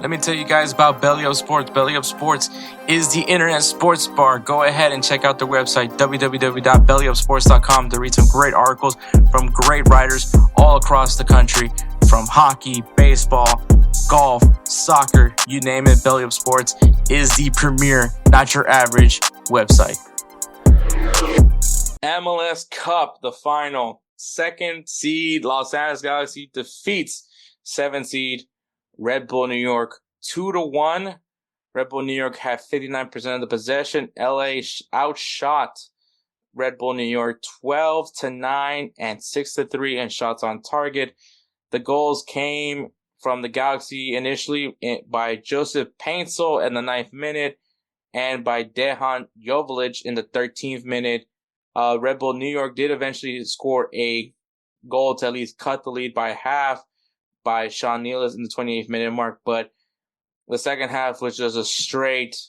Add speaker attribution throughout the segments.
Speaker 1: Let me tell you guys about BellyUpSports. BellyUpSports is the internet sports bar. Go ahead and check out their website, www.bellyupsports.com, to read some great articles from great writers all across the country, from hockey, baseball, golf, soccer, you name it. BellyUpSports is the premier, not your average website. MLS Cup, the final. Second seed Los Angeles Galaxy defeats 7th seed Red Bull New York 2-1. Red Bull New York had 59% of the possession. LA outshot Red Bull New York 12-9 and 6-3 in shots on target. The goals came from the Galaxy initially by Joseph Paintsel in the 9th minute and by Dejan Joveljic in the 13th minute. Red Bull New York did eventually score a goal to at least cut the lead by half by Sean Nealis in the 28th minute mark, but the second half was just a straight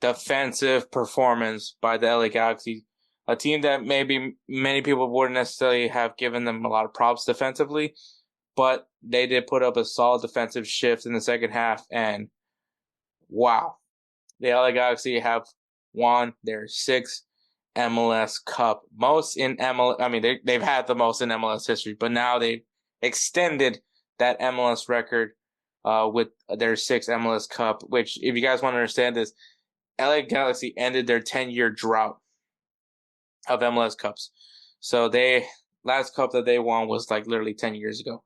Speaker 1: defensive performance by the LA Galaxy, a team that maybe many people wouldn't necessarily have given them a lot of props defensively, but they did put up a solid defensive shift in the second half, and wow, the LA Galaxy have won their 6th MLS Cup, most in MLS. I mean, they've had the most in MLS history, but now they've extended that MLS record with their 6th MLS Cup, which, if you guys want to understand this, LA Galaxy ended their 10-year drought of MLS Cups. So last cup that they won was like literally 10 years ago.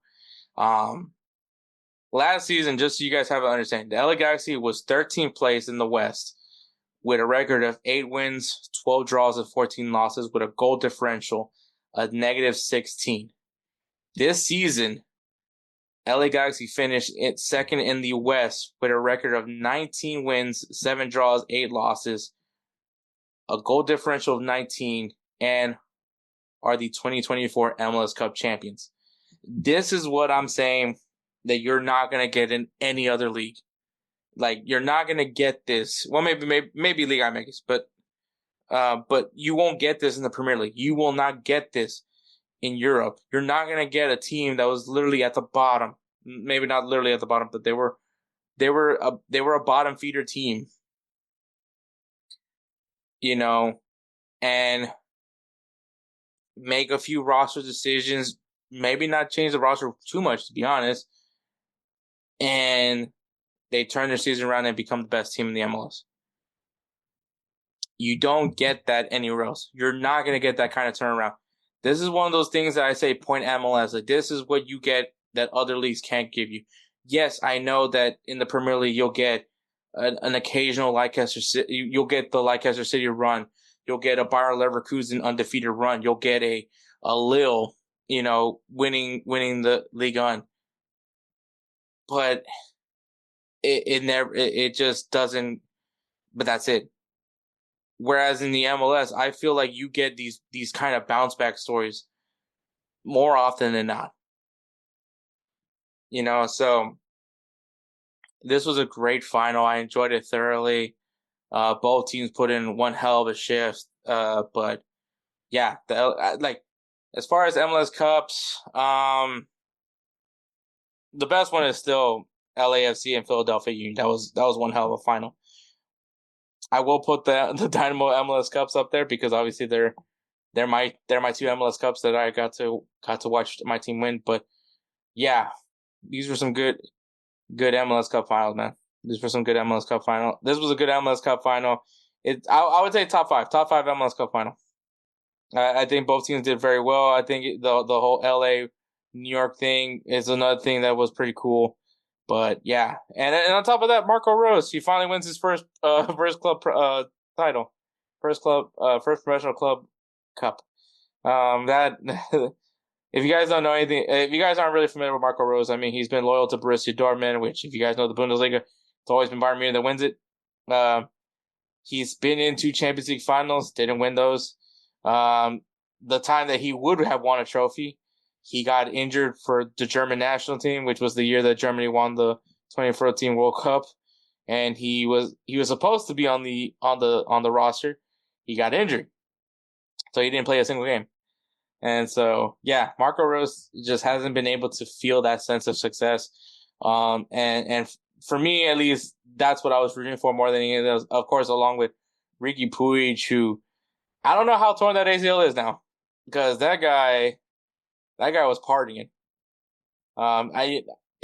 Speaker 1: Last season, just so you guys have an understanding, the LA Galaxy was 13th place in the West with a record of 8 wins, 12 draws, and 14 losses with a goal differential of -16. This season, LA Galaxy finished second in the West with a record of 19 wins, 7 draws, 8 losses, a goal differential of 19, and are the 2024 MLS Cup champions. This is what I'm saying that you're not going to get in any other league. Like, you're not going to get this. Well, maybe Liga MX, but you won't get this in the Premier League. You will not get this in Europe. You're not going to get a team that was literally at the bottom. Maybe not literally at the bottom, but they were a bottom feeder team. You know, and make a few roster decisions, maybe not change the roster too much, to be honest. And they turn their season around and become the best team in the MLS. You don't get that anywhere else. You're not going to get that kind of turnaround. This is one of those things that I say point MLS. Like, this is what you get that other leagues can't give you. Yes, I know that in the Premier League you'll get an occasional Leicester City. You'll get the Leicester City run. You'll get a Bayer Leverkusen undefeated run. You'll get a Lille, winning the Ligue 1. But it just doesn't. But that's it. Whereas in the MLS, I feel like you get these kind of bounce back stories more often than not. So this was a great final. I enjoyed it thoroughly. Both teams put in one hell of a shift. But yeah, as far as MLS Cups, the best one is still LAFC and Philadelphia Union. That was one hell of a final. I will put the Dynamo MLS Cups up there because obviously they're my 2 MLS Cups that I got to watch my team win. But yeah, these were some good MLS Cup finals, man. These were some good MLS Cup final. This was a good MLS Cup final. I would say top 5 MLS Cup final. I think both teams did very well. I think the whole LA New York thing is another thing that was pretty cool. But yeah, and on top of that, Marco Rose, he finally wins his first club title, first professional club cup. That if you guys don't know anything, if you guys aren't really familiar with Marco Rose, I mean, he's been loyal to Borussia Dortmund, which, if you guys know the Bundesliga, it's always been Bayern Munich that wins it. He's been in 2 Champions League finals, didn't win those. The time that he would have won a trophy, he got injured for the German national team, which was the year that Germany won the 2014 World Cup, and he was supposed to be on the roster. He got injured, so he didn't play a single game. And so, yeah, Marco Rose just hasn't been able to feel that sense of success. And for me, at least, that's what I was rooting for more than anything else. Of course, along with Ricky Puig, who I don't know how torn that ACL is now, because that guy was partying.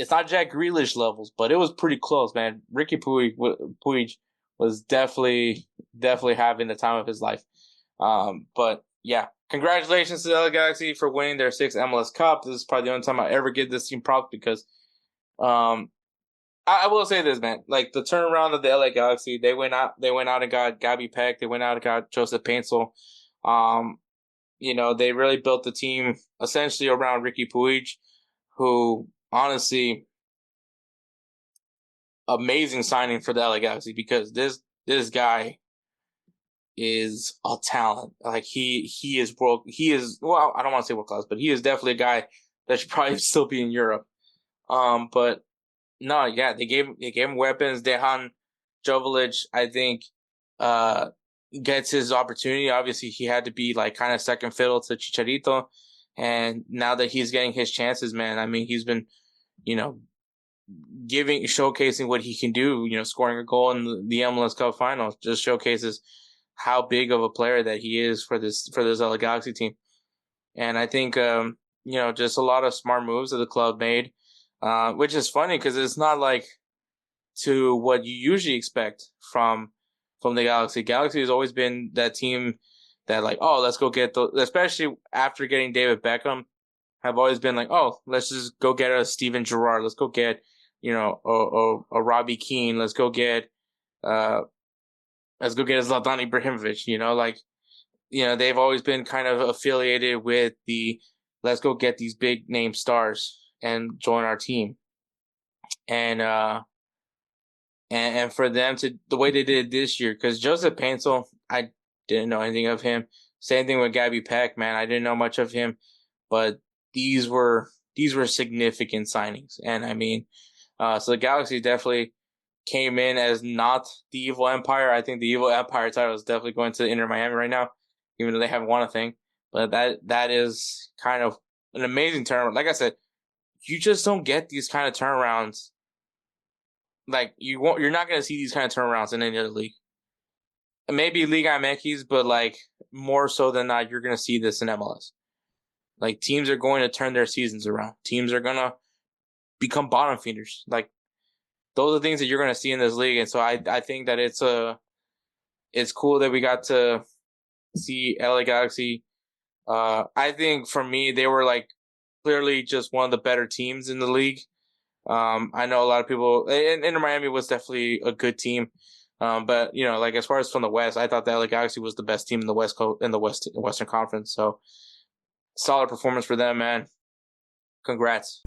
Speaker 1: It's not Jack Grealish levels, but it was pretty close, man. Ricky Puig was definitely having the time of his life. But yeah, congratulations to the LA Galaxy for winning their 6th MLS Cup. This is probably the only time I ever give this team props because, I will say this, man. Like the turnaround of the LA Galaxy, they went out and got Gabby Peck. They went out and got Joseph Paintsel. They really built the team essentially around Ricky Puig, who honestly, amazing signing for the LA Galaxy because this guy is a talent. Like he is well, I don't want to say world class, but he is definitely a guy that should probably still be in Europe. But no, yeah, they gave him weapons. Dejan Joveljic, I think, gets his opportunity. Obviously, he had to be like kind of second fiddle to Chicharito, and now that he's getting his chances, man, I mean, he's been, showcasing what he can do. Scoring a goal in the MLS Cup Final just showcases how big of a player that he is for this LA Galaxy team. And I think, just a lot of smart moves that the club made, which is funny because it's not like to what you usually expect from the Galaxy. Galaxy has always been that team that like, oh, let's go get especially after getting David Beckham, have always been like, oh, let's just go get a Steven Gerrard. Let's go get, a Robbie Keane. Let's go get a Zlatan Ibrahimovic. They've always been kind of affiliated with the let's go get these big name stars and join our team. And for them to the way they did this year, because Joseph Paintsel, I didn't know anything of him. Same thing with Gabby Peck, man. I didn't know much of him, but these were significant signings. And I mean, so the Galaxy definitely came in as not the Evil Empire. I think the Evil Empire title is definitely going to Inter Miami right now, even though they haven't won a thing. But that is kind of an amazing turnaround. Like I said, you just don't get these kind of turnarounds. Like you're not going to see these kind of turnarounds in any other league. Maybe Liga MX, but like more so than not, you're going to see this in MLS. Like teams are going to turn their seasons around. Teams are going to become bottom feeders. Like those are things that you're going to see in this league. And so I think that it's cool that we got to see LA Galaxy. I think for me, they were like clearly just one of the better teams in the league. I know a lot of people, and Inter Miami was definitely a good team. But like as far as from the West, I thought the LA Galaxy was the best team in the Western Conference. So solid performance for them, man. Congrats.